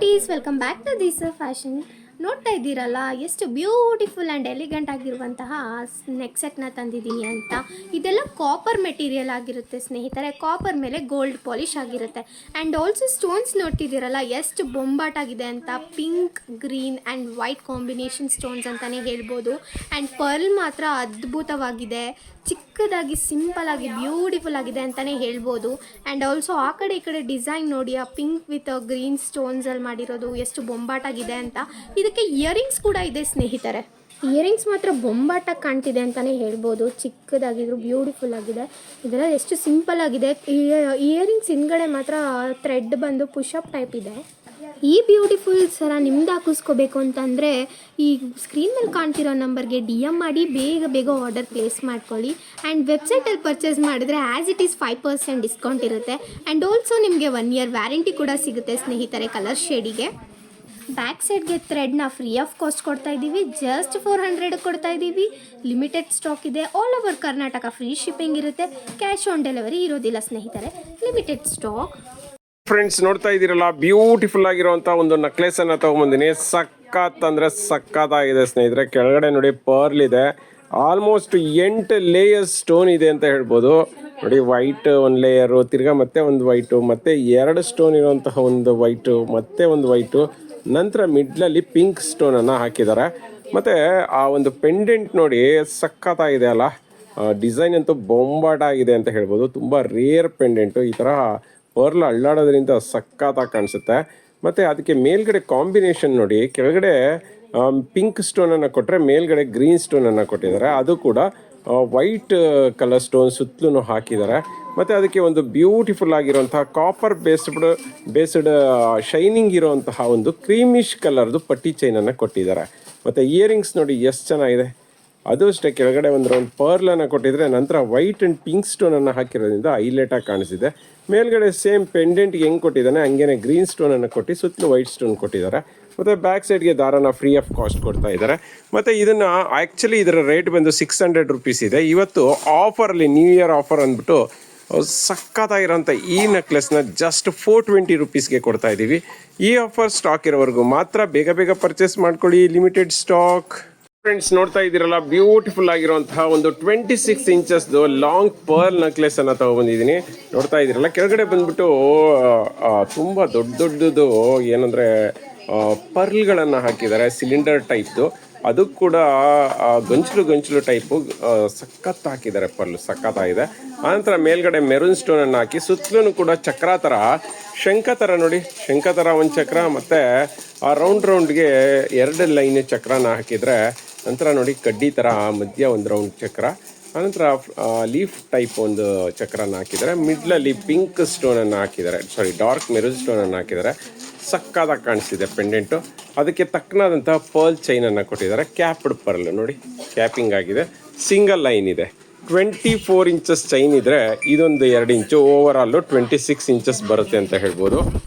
Please welcome back to this fashion. ನೋಡ್ತಾ ಇದ್ದೀರಲ್ಲ ಎಷ್ಟು ಬ್ಯೂಟಿಫುಲ್ ಆ್ಯಂಡ್ ಎಲಿಗೆಂಟ್ ಆಗಿರುವಂತಹ ನೆಕ್ ಸೆಟ್ನ ತಂದಿದ್ದೀನಿ ಅಂತ. ಇದೆಲ್ಲ ಕಾಪರ್ ಮೆಟೀರಿಯಲ್ ಆಗಿರುತ್ತೆ ಸ್ನೇಹಿತರೆ. ಕಾಪರ್ ಮೇಲೆ ಗೋಲ್ಡ್ ಪಾಲಿಶ್ ಆಗಿರುತ್ತೆ. ಆ್ಯಂಡ್ ಆಲ್ಸೋ ಸ್ಟೋನ್ಸ್ ನೋಡ್ತಿದ್ದೀರಲ್ಲ ಎಷ್ಟು ಬೊಂಬಾಟಾಗಿದೆ ಅಂತ. Pink, green and white combination stones ಅಂತಲೇ ಹೇಳ್ಬೋದು. ಆ್ಯಂಡ್ ಪರ್ಲ್ ಮಾತ್ರ ಅದ್ಭುತವಾಗಿದೆ. ಚಿಕ್ಕದಾಗಿ ಸಿಂಪಲ್ ಆಗಿ ಬ್ಯೂಟಿಫುಲ್ ಆಗಿದೆ ಅಂತಲೇ ಹೇಳ್ಬೋದು. ಆ್ಯಂಡ್ ಆಲ್ಸೋ ಆ ಕಡೆ ಈ ಕಡೆ ಡಿಸೈನ್ ನೋಡಿ, ಆ ಪಿಂಕ್ ವಿತ್ ಗ್ರೀನ್ ಸ್ಟೋನ್ಸಲ್ಲಿ ಮಾಡಿರೋದು ಎಷ್ಟು ಬೊಂಬಾಟಾಗಿದೆ ಅಂತ. ಇದಕ್ಕೆ ಇಯರಿಂಗ್ಸ್ ಕೂಡ ಇದೆ ಸ್ನೇಹಿತರೆ. ಇಯರಿಂಗ್ಸ್ ಮಾತ್ರ ಬೊಂಬಾಟಾಗಿ ಕಾಣ್ತಿದೆ ಅಂತಲೇ ಹೇಳ್ಬೋದು. ಚಿಕ್ಕದಾಗಿದ್ರು ಬ್ಯೂಟಿಫುಲ್ ಆಗಿದೆ. ಇದೆಲ್ಲ ಎಷ್ಟು ಸಿಂಪಲ್ ಆಗಿದೆ. ಇಯರಿಂಗ್ಸ್ ಹಿಂದ್ಗಡೆ ಮಾತ್ರ ಥ್ರೆಡ್ ಬಂದು ಪುಷಪ್ ಟೈಪ್ ಇದೆ. ಈ ಬ್ಯೂಟಿಫುಲ್ ಸರ ನಿಮ್ದು ಹಾಕಿಸ್ಕೋಬೇಕು ಅಂತಂದರೆ ಈ ಸ್ಕ್ರೀನ್ ಮೇಲೆ ಕಾಣ್ತಿರೋ ನಂಬರ್ಗೆ DM ಮಾಡಿ ಬೇಗ ಆರ್ಡರ್ ಪ್ಲೇಸ್ ಮಾಡ್ಕೊಳ್ಳಿ. ಆ್ಯಂಡ್ ವೆಬ್ಸೈಟಲ್ಲಿ ಪರ್ಚೇಸ್ ಮಾಡಿದ್ರೆ ಆ್ಯಸ್ ಇಟ್ ಈಸ್ 5% ಡಿಸ್ಕೌಂಟ್ ಇರುತ್ತೆ. ಆ್ಯಂಡ್ ಆಲ್ಸೋ ನಿಮಗೆ 1 year ವ್ಯಾರಂಟಿ ಕೂಡ ಸಿಗುತ್ತೆ ಸ್ನೇಹಿತರೆ. ಕಲರ್ ಶೇಡಿಗೆ ಬ್ಯಾಕ್ ಸೈಡ್ಗೆ ಥ್ರೆಡ್ನ ಫ್ರೀ ಆಫ್ ಕಾಸ್ಟ್ ಕೊಡ್ತಾ ಇದ್ದೀವಿ. ಜಸ್ಟ್ 400 ಕೊಡ್ತಾ ಇದ್ದೀವಿ. ಲಿಮಿಟೆಡ್ ಸ್ಟಾಕ್ ಇದೆ. All over Karnataka free shipping ಇರುತ್ತೆ. ಕ್ಯಾಶ್ ಆನ್ ಡೆಲಿವರಿ ಇರೋದಿಲ್ಲ ಸ್ನೇಹಿತರೆ. Limited stock. ಫ್ರೆಂಡ್ಸ್, ನೋಡ್ತಾ ಇದ್ದೀರಲ್ಲ ಬ್ಯೂಟಿಫುಲ್ ಆಗಿರುವಂಥ ಒಂದು ನೆಕ್ಲೆಸ್ ಅನ್ನು ತೊಗೊಂಬಂದಿನಿ. ಸಖತ್ ಅಂದರೆ ಸಖತ್ತಾಗಿದೆ ಸ್ನೇಹಿತರೆ. ಕೆಳಗಡೆ ನೋಡಿ ಪರ್ಲ್ ಇದೆ. ಆಲ್ಮೋಸ್ಟ್ 8 ಲೇಯರ್ಸ್ ಸ್ಟೋನ್ ಇದೆ ಅಂತ ಹೇಳ್ಬೋದು. ನೋಡಿ, ವೈಟ್ ಒಂದು ಲೇಯರು, ತಿರ್ಗಾ ಮತ್ತೆ ಒಂದು ವೈಟು, ಮತ್ತೆ 2 ಸ್ಟೋನ್ ಇರುವಂತಹ ಒಂದು ವೈಟು, ಮತ್ತೆ ಒಂದು ವೈಟು, ನಂತರ ಮಿಡ್ಲಲ್ಲಿ ಪಿಂಕ್ ಸ್ಟೋನನ್ನು ಹಾಕಿದ್ದಾರೆ. ಮತ್ತು ಆ ಒಂದು ಪೆಂಡೆಂಟ್ ನೋಡಿ ಸಖತ್ತಾಗಿದೆ ಅಲ್ಲ. ಡಿಸೈನ್ ಅಂತೂ ಬೊಂಬಾಟಾಗಿದೆ ಅಂತ ಹೇಳ್ಬೋದು. ತುಂಬ ರೇರ್ ಪೆಂಡೆಂಟು. ಈ ಥರ ಪರ್ಲ್ ಅಳ್ಳಾಡೋದ್ರಿಂದ ಸಖತ್ತಾಗಿ ಕಾಣಿಸುತ್ತೆ. ಮತ್ತು ಅದಕ್ಕೆ ಮೇಲ್ಗಡೆ ಕಾಂಬಿನೇಷನ್ ನೋಡಿ, ಕೆಳಗಡೆ ಪಿಂಕ್ ಸ್ಟೋನನ್ನು ಕೊಟ್ಟರೆ ಮೇಲ್ಗಡೆ ಗ್ರೀನ್ ಸ್ಟೋನನ್ನು ಕೊಟ್ಟಿದ್ದಾರೆ. ಅದು ಕೂಡ ವೈಟ್ ಕಲರ್ ಸ್ಟೋನ್ ಸುತ್ತಲೂ ಹಾಕಿದ್ದಾರೆ. ಮತ್ತು ಅದಕ್ಕೆ ಒಂದು ಬ್ಯೂಟಿಫುಲ್ ಆಗಿರುವಂತಹ ಕಾಪರ್ ಬೇಸ್ಡ್ ಶೈನಿಂಗ್ ಇರುವಂತಹ ಒಂದು ಕ್ರೀಮಿಶ್ ಕಲರ್ದು ಪಟ್ಟಿ ಚೈನನ್ನು ಕೊಟ್ಟಿದ್ದಾರೆ. ಮತ್ತು ಇಯರಿಂಗ್ಸ್ ನೋಡಿ ಎಷ್ಟು ಚೆನ್ನಾಗಿದೆ. ಅದು ಅಷ್ಟೇ, ಕೆಳಗಡೆ ಒಂದು ರೌಂಡ್ ಪರ್ಲನ್ನು ಕೊಟ್ಟಿದ್ರೆ ನಂತರ ವೈಟ್ ಆ್ಯಂಡ್ ಪಿಂಕ್ ಸ್ಟೋನನ್ನು ಹಾಕಿರೋದ್ರಿಂದ ಹೈಲೈಟಾಗಿ ಕಾಣಿಸಿದೆ. ಮೇಲ್ಗಡೆ ಸೇಮ್ ಪೆಂಡೆಂಟ್ಗೆ ಹೆಂಗೆ ಕೊಟ್ಟಿದ್ದಾನೆ ಹಂಗೇನೆ ಗ್ರೀನ್ ಸ್ಟೋನನ್ನು ಕೊಟ್ಟು ಸುತ್ತಲೂ ವೈಟ್ ಸ್ಟೋನ್ ಕೊಟ್ಟಿದ್ದಾರೆ. ಮತ್ತು ಬ್ಯಾಕ್ ಸೈಡ್ಗೆ ದಾರನ ಫ್ರೀ ಆಫ್ ಕಾಸ್ಟ್ ಕೊಡ್ತಾ ಇದ್ದಾರೆ. ಮತ್ತು ಇದನ್ನು ಆ್ಯಕ್ಚುಲಿ ಇದರ ರೇಟ್ ಬಂದು 600 ರೂಪೀಸ್ ಇದೆ. ಇವತ್ತು ಆಫರಲ್ಲಿ ನ್ಯೂ ಇಯರ್ ಆಫರ್ ಅಂದ್ಬಿಟ್ಟು ಸಖತ್ತಾಗಿರೋಂಥ ಈ ನೆಕ್ಲೆಸ್ನ ಜಸ್ಟ್ 420 ರೂಪೀಸ್ಗೆ ಕೊಡ್ತಾ ಇದ್ದೀವಿ. ಈ ಆಫರ್ ಸ್ಟಾಕ್ ಇರೋವರೆಗೂ ಮಾತ್ರ. ಬೇಗ ಪರ್ಚೇಸ್ ಮಾಡ್ಕೊಳ್ಳಿ. Limited stock. ಫ್ರೆಂಡ್ಸ್, ನೋಡ್ತಾ ಇದ್ದೀರಲ್ಲ ಬ್ಯೂಟಿಫುಲ್ ಆಗಿರುವಂತಹ ಒಂದು 26 ಇಂಚಸ್ದು ಲಾಂಗ್ ಪರ್ಲ್ ನೆಕ್ಲೆಸ್ ಅನ್ನು ತಗೊಬಂದಿದ್ದೀನಿ. ನೋಡ್ತಾ ಇದ್ದೀರಲ್ಲ, ಕೆಳಗಡೆ ಬಂದ್ಬಿಟ್ಟು ತುಂಬ ದೊಡ್ಡದು ಏನಂದರೆ ಪರ್ಲ್ಗಳನ್ನು ಹಾಕಿದ್ದಾರೆ. ಸಿಲಿಂಡರ್ ಟೈಪ್ದು. ಅದು ಕೂಡ ಗಂಚಲು ಟೈಪು ಸಖತ್ ಹಾಕಿದ್ದಾರೆ. ಪರ್ಲ್ ಸಖತ್ತಾಗಿದೆ. ಆನಂತರ ಮೇಲ್ಗಡೆ ಮೆರೂನ್ ಸ್ಟೋನನ್ನು ಹಾಕಿ ಸುತ್ತಲೂ ಕೂಡ ಚಕ್ರ ಥರ, ಶಂಖ ಥರ ನೋಡಿ, ಶಂಖ ಥರ ಒಂದು ಚಕ್ರ, ಮತ್ತು ಆ ರೌಂಡ್ಗೆ 2 ಲೈನ್ ಚಕ್ರನ ಹಾಕಿದರೆ, ನಂತರ ನೋಡಿ ಕಡ್ಡಿ ಥರ ಮಧ್ಯ ಒಂದು ರೌಂಡ್ ಚಕ್ರ, ಆನಂತರ ಲೀಫ್ ಟೈಪ್ ಒಂದು ಚಕ್ರನ ಹಾಕಿದ್ದಾರೆ. ಮಿಡ್ಲಲ್ಲಿ ಪಿಂಕ್ ಸ್ಟೋನನ್ನು ಹಾಕಿದ್ದಾರೆ, ಡಾರ್ಕ್ ಮೆರೂನ್ ಸ್ಟೋನನ್ನು ಹಾಕಿದ್ದಾರೆ. ಸಕ್ಕದಾಗಿ ಕಾಣಿಸ್ತಿದೆ ಪೆಂಡೆಂಟು. ಅದಕ್ಕೆ ತಕ್ಕನಾದಂತಹ ಪರ್ಲ್ ಚೈನನ್ನು ಕೊಟ್ಟಿದ್ದಾರೆ. ಕ್ಯಾಪ್ಡ್ ಪರ್ಲ್ ನೋಡಿ, ಕ್ಯಾಪಿಂಗ್ ಆಗಿದೆ. ಸಿಂಗಲ್ ಲೈನ್ ಇದೆ. 24 ಇಂಚಸ್ ಚೈನ್ ಇದ್ದರೆ ಇದೊಂದು 2 ಇಂಚು, ಓವರಾಲು 26 ಇಂಚಸ್ ಬರುತ್ತೆ ಅಂತ ಹೇಳ್ಬೋದು.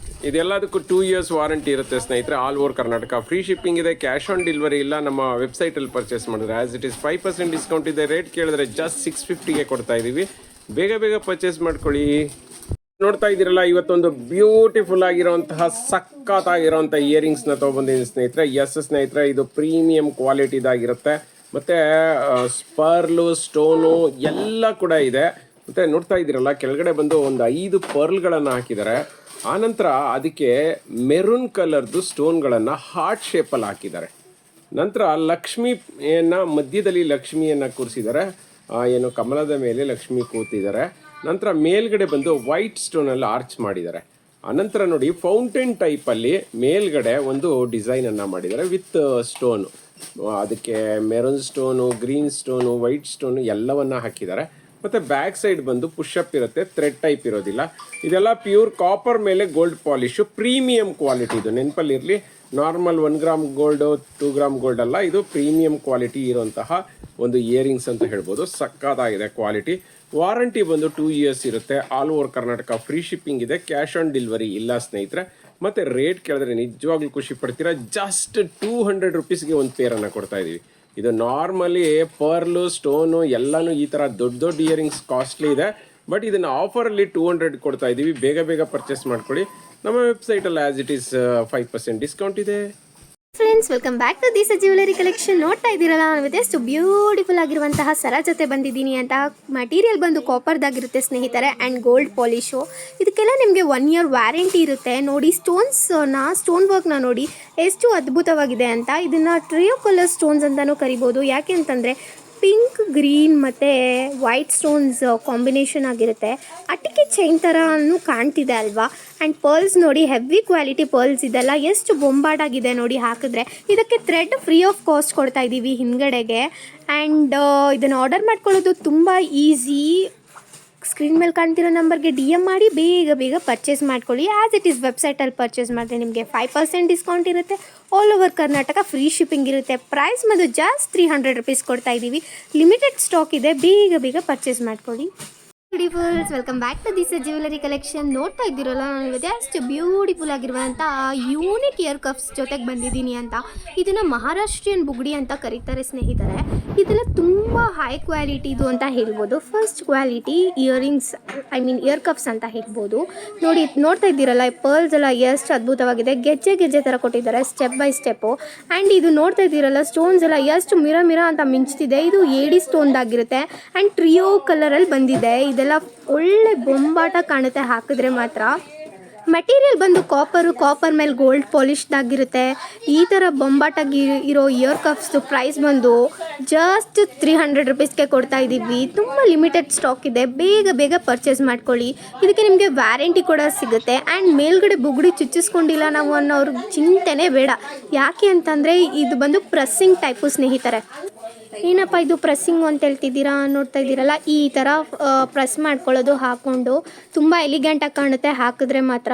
ಇದೆಲ್ಲದಕ್ಕೂ 2 years ವಾರಂಟಿ ಇರುತ್ತೆ ಸ್ನೇಹಿತರೆ. All over Karnataka free shipping ಇದೆ. ಕ್ಯಾಶ್ ಆನ್ ಡೆಲಿವರಿ ಇಲ್ಲ. ನಮ್ಮ ವೆಬ್ಸೈಟಲ್ಲಿ ಪರ್ಚೇಸ್ ಮಾಡಿದ್ರೆ ಆ್ಯಸ್ ಇಟ್ ಈಸ್ 5% ಡಿಸ್ಕೌಂಟ್ ಇದೆ. ರೇಟ್ ಕೇಳಿದ್ರೆ ಜಸ್ಟ್ 650ಗೆ ಕೊಡ್ತಾ ಇದ್ದೀವಿ. ಬೇಗ ಪರ್ಚೇಸ್ ಮಾಡ್ಕೊಳ್ಳಿ. ನೋಡ್ತಾ ಇದ್ದೀರಲ್ಲ, ಇವತ್ತೊಂದು ಬ್ಯೂಟಿಫುಲ್ ಆಗಿರುವಂತಹ ಸಖತ್ತಾಗಿರೋಂಥ ಇಯರಿಂಗ್ಸ್ನ ತೊಗೊಂಬಂದಿದ್ದೀನಿ ಸ್ನೇಹಿತರೆ. ಸ್ನೇಹಿತರೆ, ಇದು ಪ್ರೀಮಿಯಂ ಕ್ವಾಲಿಟಿದಾಗಿರುತ್ತೆ. ಮತ್ತು ಪರ್ಲು, ಸ್ಟೋನು ಎಲ್ಲ ಕೂಡ ಇದೆ. ಮತ್ತು ನೋಡ್ತಾ ಇದ್ದೀರಲ್ಲ, ಕೆಳಗಡೆ ಬಂದು ಒಂದು 5 ಪರ್ಲ್ಗಳನ್ನು ಹಾಕಿದ್ದಾರೆ. ಆನಂತರ ಅದಕ್ಕೆ ಮೆರೂನ್ ಕಲರ್ದು ಸ್ಟೋನ್ಗಳನ್ನು ಹಾರ್ಟ್ ಶೇಪಲ್ಲಿ ಹಾಕಿದ್ದಾರೆ. ನಂತರ ಲಕ್ಷ್ಮಿಯನ್ನು ಮಧ್ಯದಲ್ಲಿ ಲಕ್ಷ್ಮಿಯನ್ನು ಕೂರಿಸಿದ್ದಾರೆ. ಏನು ಕಮಲದ ಮೇಲೆ ಲಕ್ಷ್ಮಿ ಕೂತಿದ್ದಾರೆ. ನಂತರ ಮೇಲ್ಗಡೆ ಬಂದು ವೈಟ್ ಸ್ಟೋನಲ್ಲಿ ಆರ್ಚ್ ಮಾಡಿದ್ದಾರೆ. ಅನಂತರ ನೋಡಿ ಫೌಂಟೇನ್ ಟೈಪಲ್ಲಿ ಮೇಲ್ಗಡೆ ಒಂದು ಡಿಸೈನನ್ನು ಮಾಡಿದ್ದಾರೆ ವಿತ್ ಸ್ಟೋನು. ಅದಕ್ಕೆ maroon stone, green stone, white stone ಎಲ್ಲವನ್ನ ಹಾಕಿದ್ದಾರೆ. ಮತ್ತು ಬ್ಯಾಕ್ ಸೈಡ್ ಬಂದು ಪುಷಪ್ ಇರುತ್ತೆ, ಥ್ರೆಡ್ ಟೈಪ್ ಇರೋದಿಲ್ಲ. ಇದೆಲ್ಲ ಪ್ಯೂರ್ ಕಾಪರ್ ಮೇಲೆ ಗೋಲ್ಡ್ ಪಾಲಿಶು, ಪ್ರೀಮಿಯಂ ಕ್ವಾಲಿಟಿ. ಇದು ನೆನಪಲ್ಲಿರಲಿ. Normal 1 gram gold, 2 gram gold ಅಲ್ಲ, ಇದು ಪ್ರೀಮಿಯಂ ಕ್ವಾಲಿಟಿ ಇರುವಂತಹ ಒಂದು ಇಯರಿಂಗ್ಸ್ ಅಂತ ಹೇಳ್ಬೋದು. ಸಕ್ಕತ್ತಾಗಿದೆ ಕ್ವಾಲಿಟಿ. ವಾರಂಟಿ ಬಂದು 2 years ಇರುತ್ತೆ. All over Karnataka free shipping ಇದೆ. ಕ್ಯಾಶ್ ಆನ್ ಡೆಲಿವರಿ ಇಲ್ಲ ಸ್ನೇಹಿತರೆ. ಮತ್ತು ರೇಟ್ ಕೇಳಿದ್ರೆ ನಿಜವಾಗ್ಲೂ ಖುಷಿ ಪಡ್ತೀರಾ. ಜಸ್ಟ್ 200 ರೂಪೀಸ್ಗೆ ಒಂದು ಪೇರನ್ನು ಕೊಡ್ತಾ ಇದ್ದೀವಿ. ಇದು ನಾರ್ಮಲಿ ಪರ್ಲು, ಸ್ಟೋನು ಎಲ್ಲನೂ ಈ ಥರ ದೊಡ್ಡ ಇಯರಿಂಗ್ಸ್ ಕಾಸ್ಟ್ಲಿ ಇದೆ. ಬಟ್ ಇದನ್ನು ಆಫರಲ್ಲಿ 200 ಕೊಡ್ತಾ ಇದ್ದೀವಿ. ಬೇಗ ಪರ್ಚೇಸ್ ಮಾಡ್ಕೊಳ್ಳಿ. ನಮ್ಮ ವೆಬ್ಸೈಟಲ್ಲಿ ಆ್ಯಸ್ ಇಟ್ ಈಸ್ 5% ಡಿಸ್ಕೌಂಟ್ ಇದೆ. Friends, welcome back to this jewellery collection. ನೋಡ್ತಾ ಇದ್ದೀರಲ್ಲ, ನಾವು ಎಷ್ಟು ಬ್ಯೂಟಿಫುಲ್ ಆಗಿರುವಂತಹ ಸರ ಜೊತೆ ಬಂದಿದ್ದೀನಿ ಅಂತ. ಮಟೀರಿಯಲ್ ಬಂದು ಕಾಪರ್ದಾಗಿರುತ್ತೆ ಸ್ನೇಹಿತರೆ, ಆ್ಯಂಡ್ ಗೋಲ್ಡ್ ಪಾಲಿಶು. ಇದಕ್ಕೆಲ್ಲ ನಿಮಗೆ 1 year ವ್ಯಾರಂಟಿ ಇರುತ್ತೆ. ನೋಡಿ ಸ್ಟೋನ್ ವರ್ಕ್ನ ನೋಡಿ ಎಷ್ಟು ಅದ್ಭುತವಾಗಿದೆ ಅಂತ. ಇದನ್ನು ಟ್ರಿಯೋ ಕಲರ್ ಸ್ಟೋನ್ಸ್ ಅಂತಲೂ ಕರಿಬೋದು. ಯಾಕೆ ಅಂತಂದರೆ ಪಿಂಕ್, ಗ್ರೀನ್ ಮತ್ತು ವೈಟ್ ಸ್ಟೋನ್ಸ್ ಕಾಂಬಿನೇಷನ್ ಆಗಿರುತ್ತೆ. ಅಟ್ಟಿಕೆ ಚೈನ್ ಥರನೂ ಕಾಣ್ತಿದೆ ಅಲ್ವಾ. ಆ್ಯಂಡ್ ಪರ್ಲ್ಸ್ ನೋಡಿ, ಹೆವಿ ಕ್ವಾಲಿಟಿ ಪರ್ಲ್ಸ್ ಇದೆಲ್ಲ ಎಷ್ಟು ಬೊಂಬಾಟಾಗಿದೆ ನೋಡಿ ಹಾಕಿದ್ರೆ. ಇದಕ್ಕೆ ಥ್ರೆಡ್ ಫ್ರೀ ಆಫ್ ಕಾಸ್ಟ್ ಕೊಡ್ತಾ ಇದ್ದೀವಿ ಹಿಂದ್ಗಡೆಗೆ. ಆ್ಯಂಡ್ ಇದನ್ನು ಆರ್ಡರ್ ಮಾಡ್ಕೊಳ್ಳೋದು ತುಂಬ ಈಸಿ. ಸ್ಕ್ರೀನ್ ಮೇಲೆ ಕಾಣ್ತಿರೋ ನಂಬರ್ಗೆ DM ಮಾಡಿ ಬೇಗ ಪರ್ಚೇಸ್ ಮಾಡ್ಕೊಳ್ಳಿ. ಆ್ಯಸ್ ಇಟ್ ಈಸ್ ವೆಬ್ಸೈಟಲ್ಲಿ ಪರ್ಚೇಸ್ ಮಾಡಿದ್ರೆ ನಿಮಗೆ 5% ಡಿಸ್ಕೌಂಟ್ ಇರುತ್ತೆ. All over Karnataka free shipping ಇರುತ್ತೆ. ಪ್ರೈಸ್ ಬಂದು ಜಾಸ್ಟ್ 300 rupees ಕೊಡ್ತಾ ಇದ್ದೀವಿ. ಲಿಮಿಟೆಡ್ ಸ್ಟಾಕ್ ಇದೆ, ಬೇಗ ಪರ್ಚೇಸ್ ಮಾಡ್ಕೊಳ್ಳಿ. Beautifuls, welcome back to this jewellery collection. ನೋಡ್ತಾ ಇದ್ದೀರಲ್ಲ, ನಾನು ಅಷ್ಟು ಬ್ಯೂಟಿಫುಲ್ ಆಗಿರುವಂಥ ಯೂನಿಕ್ ಇಯರ್ ಕಫ್ಸ್ ಜೊತೆಗೆ ಬಂದಿದ್ದೀನಿ ಅಂತ. ಇದನ್ನು ಮಹಾರಾಷ್ಟ್ರೀಯನ್ ಬುಗುಡಿ ಅಂತ ಕರೀತಾರೆ ಸ್ನೇಹಿತರೆ. ಇದೆಲ್ಲ ತುಂಬ ಹೈ ಕ್ವಾಲಿಟಿದು ಅಂತ ಹೇಳ್ಬೋದು. ಫಸ್ಟ್ ಕ್ವಾಲಿಟಿ ಇಯರಿಂಗ್ಸ್, ಇಯರ್ ಕಫ್ಸ್ ಅಂತ ಹೇಳ್ಬೋದು. ನೋಡ್ತಾ ಇದ್ದೀರಲ್ಲ, ಪರ್ಲ್ಸ್ ಎಲ್ಲ ಎಷ್ಟು ಅದ್ಭುತವಾಗಿದೆ. ಗೆಜ್ಜೆ ಥರ ಕೊಟ್ಟಿದ್ದಾರೆ ಸ್ಟೆಪ್ ಬೈ ಸ್ಟೆಪ್ಪು. ಆ್ಯಂಡ್ ಇದು ನೋಡ್ತಾ ಇದ್ದೀರಲ್ಲ, ಸ್ಟೋನ್ಸ್ ಎಲ್ಲ ಎಷ್ಟು ಮಿರ ಅಂತ ಮಿಂಚ್ತಿದೆ. ಇದು ಏಡಿ ಸ್ಟೋನ್ದಾಗಿರುತ್ತೆ ಆ್ಯಂಡ್ ಟ್ರಿಯೋ ಕಲರಲ್ಲಿ ಬಂದಿದೆ. ಇದೆಲ್ಲ ಒಳ್ಳೆ ಬೊಂಬಾಟ ಕಾಣುತ್ತೆ ಹಾಕಿದ್ರೆ ಮಾತ್ರ. ಮೆಟೀರಿಯಲ್ ಬಂದು ಕಾಪರ್ ಮೇಲೆ ಗೋಲ್ಡ್ ಪಾಲಿಶ್ದಾಗಿರುತ್ತೆ. ಈ ಥರ ಬೊಂಬಾಟಾಗಿ ಇರೋ ಇಯರ್ ಕಫ್ಸ್ದು ಪ್ರೈಸ್ ಬಂದು ಜಸ್ಟ್ 300 rupeesಗೆ ಕೊಡ್ತಾ ಇದ್ದೀವಿ. ತುಂಬ ಲಿಮಿಟೆಡ್ ಸ್ಟಾಕ್ ಇದೆ, ಬೇಗ ಪರ್ಚೇಸ್ ಮಾಡ್ಕೊಳ್ಳಿ. ಇದಕ್ಕೆ ನಿಮಗೆ ವ್ಯಾರಂಟಿ ಕೂಡ ಸಿಗುತ್ತೆ. ಆ್ಯಂಡ್ ಮೇಲ್ಗಡೆ ಬುಗುಡಿ ಚುಚ್ಚಿಸ್ಕೊಂಡಿಲ್ಲ ನಾವು ಅನ್ನೋರು ಚಿಂತೆನೇ ಬೇಡ. ಯಾಕೆ ಅಂತಂದರೆ ಇದು ಬಂದು ಪ್ರೆಸ್ಸಿಂಗ್ ಟೈಪು ಸ್ನೇಹಿತರೆ. ಏನಪ್ಪ ಇದು ಪ್ರೆಸ್ಸಿಂಗು ಅಂತ ಹೇಳ್ತಿದ್ದೀರಾ? ನೋಡ್ತಾ ಇದ್ದೀರಲ್ಲ, ಈ ಥರ ಪ್ರೆಸ್ ಮಾಡ್ಕೊಳ್ಳೋದು ಹಾಕ್ಕೊಂಡು ತುಂಬ ಎಲಿಗೆಂಟಾಗಿ ಕಾಣುತ್ತೆ ಹಾಕಿದ್ರೆ ಮಾತ್ರ.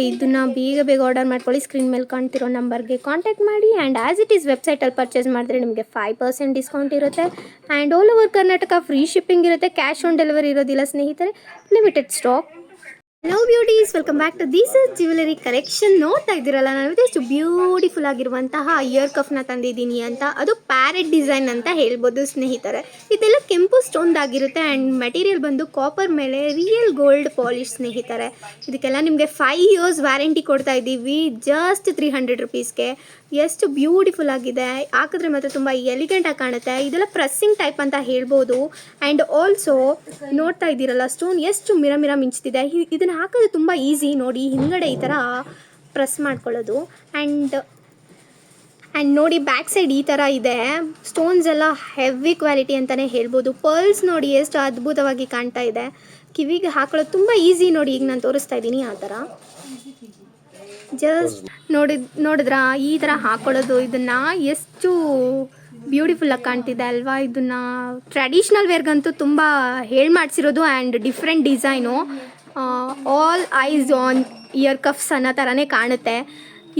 ಇದನ್ನು ಬೇಗ ಆರ್ಡರ್ ಮಾಡ್ಕೊಳ್ಳಿ. ಸ್ಕ್ರೀನ್ ಮೇಲೆ ಕಾಣ್ತಿರೋ ನಂಬರ್ಗೆ ಕಾಂಟ್ಯಾಕ್ಟ್ ಮಾಡಿ. ಆ್ಯಂಡ್ ಆ್ಯಸ್ ಇಟ್ ಈಸ್ ವೆಬ್ಸೈಟಲ್ಲಿ ಪರ್ಚೇಸ್ ಮಾಡಿದ್ರೆ ನಿಮಗೆ 5% ಡಿಸ್ಕೌಂಟ್ ಇರುತ್ತೆ. And all over Karnataka free shipping ಇರುತ್ತೆ. ಕ್ಯಾಶ್ ಆನ್ ಡೆಲಿವರಿ ಇರೋದಿಲ್ಲ ಸ್ನೇಹಿತರೆ, limited stock. Hello beauties, welcome back to this jewellery collection. ನೋಡ್ತಾ ಇದ್ದೀರಲ್ಲ, ನಾನು ಎಷ್ಟು ಬ್ಯೂಟಿಫುಲ್ ಆಗಿರುವಂತಹ ಇಯರ್ ಕಫ್ನ ತಂದಿದ್ದೀನಿ ಅಂತ. ಅದು ಪ್ಯಾರೆಟ್ ಡಿಸೈನ್ ಅಂತ ಹೇಳ್ಬೋದು ಸ್ನೇಹಿತರೆ. ಇದೆಲ್ಲ ಕೆಂಪು ಸ್ಟೋನ್ದಾಗಿರುತ್ತೆ. ಆ್ಯಂಡ್ ಮೆಟೀರಿಯಲ್ ಬಂದು ಕಾಪರ್ ಮೇಲೆ ರಿಯಲ್ ಗೋಲ್ಡ್ ಪಾಲಿಶ್ ಸ್ನೇಹಿತರೆ. ಇದಕ್ಕೆಲ್ಲ ನಿಮಗೆ 5 years ವ್ಯಾರಂಟಿ ಕೊಡ್ತಾ ಇದ್ದೀವಿ ಜಸ್ಟ್ 300 rupeesಗೆ. ಎಷ್ಟು ಬ್ಯೂಟಿಫುಲ್ ಆಗಿದೆ, ಹಾಕಿದ್ರೆ ಮಾತ್ರ ತುಂಬ ಎಲಿಗೆಂಟಾಗಿ ಕಾಣುತ್ತೆ. ಇದೆಲ್ಲ ಪ್ರೆಸ್ಸಿಂಗ್ ಟೈಪ್ ಅಂತ ಹೇಳ್ಬೋದು. ಆ್ಯಂಡ್ ಆಲ್ಸೋ ನೋಡ್ತಾ ಇದ್ದೀರಲ್ಲ, ಸ್ಟೋನ್ ಎಷ್ಟು ಮಿರ ಮಿಂಚ್ತಿದೆ. ಇದನ್ನು ಹಾಕೋದು ತುಂಬ ಈಸಿ ನೋಡಿ. ಹಿಂದ್ಗಡೆ ಈ ಥರ ಪ್ರೆಸ್ ಮಾಡ್ಕೊಳ್ಳೋದು. ಆ್ಯಂಡ್ ನೋಡಿ ಬ್ಯಾಕ್ ಸೈಡ್ ಈ ಥರ ಇದೆ. ಸ್ಟೋನ್ಸ್ ಎಲ್ಲ ಹೆವಿ ಕ್ವಾಲಿಟಿ ಅಂತಲೇ ಹೇಳ್ಬೋದು. ಪರ್ಲ್ಸ್ ನೋಡಿ ಎಷ್ಟು ಅದ್ಭುತವಾಗಿ ಕಾಣ್ತಾ ಇದೆ. ಕಿವಿಗೆ ಹಾಕೊಳ್ಳೋದು ತುಂಬ ಈಸಿ ನೋಡಿ. ಈಗ ನಾನು ತೋರಿಸ್ತಾ ಇದ್ದೀನಿ ಆ ಥರ. ಜಸ್ಟ್ ನೋಡಿದ್ರಾ ಈ ಥರ ಹಾಕೊಳ್ಳೋದು. ಇದನ್ನು ಎಷ್ಟು ಬ್ಯೂಟಿಫುಲ್ಲಾಗಿ ಕಾಣ್ತಿದೆ ಅಲ್ವಾ. ಇದನ್ನು ಟ್ರೆಡಿಷ್ನಲ್ ವೇರ್ಗಂತೂ ತುಂಬ ಮಾಡಿಸಿರೋದು. And different design, all eyes on ear cuffs ಅನ್ನೋ ಥರನೇ ಕಾಣುತ್ತೆ.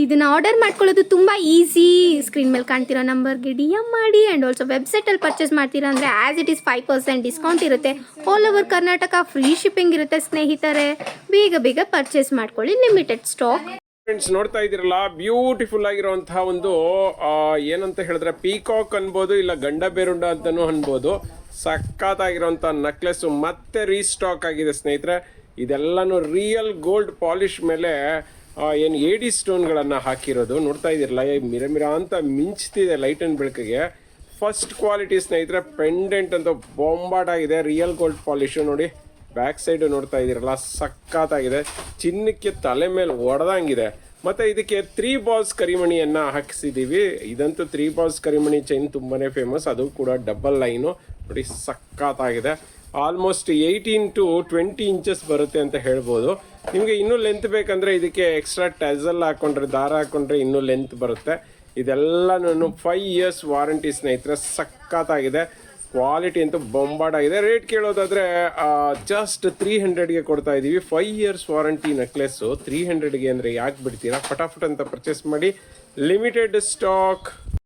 ಇದನ್ನು ಆರ್ಡರ್ ಮಾಡ್ಕೊಳ್ಳೋದು ತುಂಬ ಈಸಿ. ಸ್ಕ್ರೀನ್ ಮೇಲೆ ಕಾಣ್ತಿರೋ ನಂಬರ್ಗೆ DM ಮಾಡಿ. ಆ್ಯಂಡ್ ಆಲ್ಸೋ ವೆಬ್ಸೈಟಲ್ಲಿ ಪರ್ಚೇಸ್ ಮಾಡ್ತೀರಾ ಅಂದರೆ ಆ್ಯಸ್ ಇಟ್ ಈಸ್ 5% ಡಿಸ್ಕೌಂಟ್ ಇರುತ್ತೆ. All over Karnataka free shipping ಇರುತ್ತೆ ಸ್ನೇಹಿತರೆ. ಬೇಗ ಪರ್ಚೇಸ್ ಮಾಡ್ಕೊಳ್ಳಿ, ಲಿಮಿಟೆಡ್ ಸ್ಟಾಕ್. ಫ್ರೆಂಡ್ಸ್, ನೋಡ್ತಾ ಇದ್ದೀರಲ್ಲ, ಬ್ಯೂಟಿಫುಲ್ ಆಗಿರುವಂತಹ ಒಂದು ಏನಂತ ಹೇಳಿದ್ರೆ ಪೀಕಾಕ್ ಅನ್ಬೋದು, ಇಲ್ಲ ಗಂಡ ಬೇರುಂಡ ಅಂತಲೂ ಅನ್ಬೋದು. ಸಖತ್ತಾಗಿರೋಂಥ ನೆಕ್ಲೆಸ್ಸು ಮತ್ತೆ ರೀಸ್ಟಾಕ್ ಆಗಿದೆ ಸ್ನೇಹಿತರೆ. ಇದೆಲ್ಲನೂ ರಿಯಲ್ ಗೋಲ್ಡ್ ಪಾಲಿಶ್ ಮೇಲೆ ಏನು ಏಡಿ ಸ್ಟೋನ್ಗಳನ್ನು ಹಾಕಿರೋದು. ನೋಡ್ತಾ ಇದ್ದೀರಲ್ಲ, ಮಿರ ಅಂತ ಮಿಂಚ್ತಿದೆ ಲೈಟ್ ಆ್ಯಂಡ್ ಬೆಳಕಿಗೆ. ಫಸ್ಟ್ ಕ್ವಾಲಿಟಿ ಸ್ನೇಹಿತರೆ. ಪೆಂಡೆಂಟ್ ಅಂತ ಬೊಂಬಾಟಾಗಿದೆ, ರಿಯಲ್ ಗೋಲ್ಡ್ ಪಾಲಿಶು ನೋಡಿ. ಬ್ಯಾಕ್ ಸೈಡು ನೋಡ್ತಾ ಇದ್ದೀರಲ್ಲ, ಸಖತ್ತಾಗಿದೆ. ಚಿನ್ನಕ್ಕೆ ತಲೆ ಮೇಲೆ ಹೊಡೆದಂಗಿದೆ. ಮತ್ತು ಇದಕ್ಕೆ 3 balls ಕರಿಮಣಿಯನ್ನು ಹಾಕಿಸಿದ್ದೀವಿ. ಇದಂತೂ 3 balls ಕರಿಮಣಿ ಚೈನ್ ತುಂಬಾ ಫೇಮಸ್. ಅದು ಕೂಡ ಡಬಲ್ ಲೈನು ನೋಡಿ, ಸಖತ್ತಾಗಿದೆ. ಆಲ್ಮೋಸ್ಟ್ 18 to 20 inches ಬರುತ್ತೆ ಅಂತ ಹೇಳ್ಬೋದು. ನಿಮಗೆ ಇನ್ನೂ ಲೆಂತ್ ಬೇಕಂದರೆ ಇದಕ್ಕೆ ಎಕ್ಸ್ಟ್ರಾ ಟೆಸಲ್ ಹಾಕ್ಕೊಂಡ್ರೆ, ದಾರ ಹಾಕ್ಕೊಂಡ್ರೆ ಇನ್ನೂ ಲೆಂತ್ ಬರುತ್ತೆ. ಇದೆಲ್ಲನೂ 5 years ವಾರಂಟಿ ಸ್ನೇಹಿತರೆ. ಸಖತ್ತಾಗಿದೆ. ಕ್ವಾಲಿಟಿ ಅಂತೂ ಬೊಂಬಾಟಾಗಿದೆ. ರೇಟ್ ಕೇಳೋದಾದರೆ ಜಸ್ಟ್ 300ಗೆ ಕೊಡ್ತಾ ಇದ್ದೀವಿ. 5 years ವಾರಂಟಿ ನೆಕ್ಲೆಸ್ಸು 300ಗೆ ಅಂದರೆ ಯಾಕೆ ಬಿಡ್ತೀರಾ? ಫಟಾಫಟ್ ಅಂತ ಪರ್ಚೇಸ್ ಮಾಡಿ, ಲಿಮಿಟೆಡ್ ಸ್ಟಾಕ್.